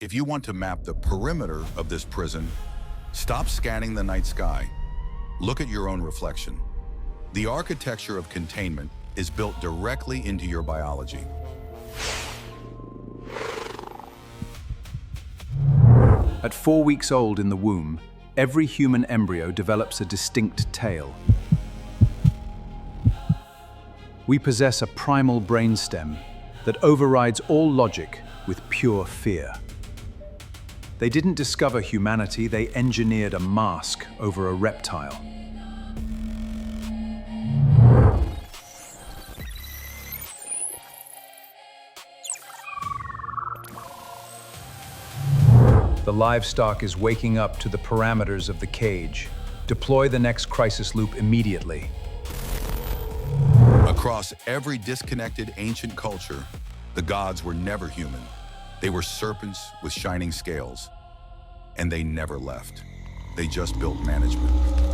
If you want to map the perimeter of this prison, stop scanning the night sky. Look at your own reflection. The architecture of containment is built directly into your biology. At 4 weeks old in the womb, every human embryo develops a distinct tail. We possess a primal brainstem that overrides all logic with pure fear. They didn't discover humanity, they engineered a mask over a reptile. The livestock is waking up to the parameters of the cage. Deploy the next crisis loop immediately. Across every disconnected ancient culture, the gods were never human. They were serpents with shining scales, and they never left. They just built management.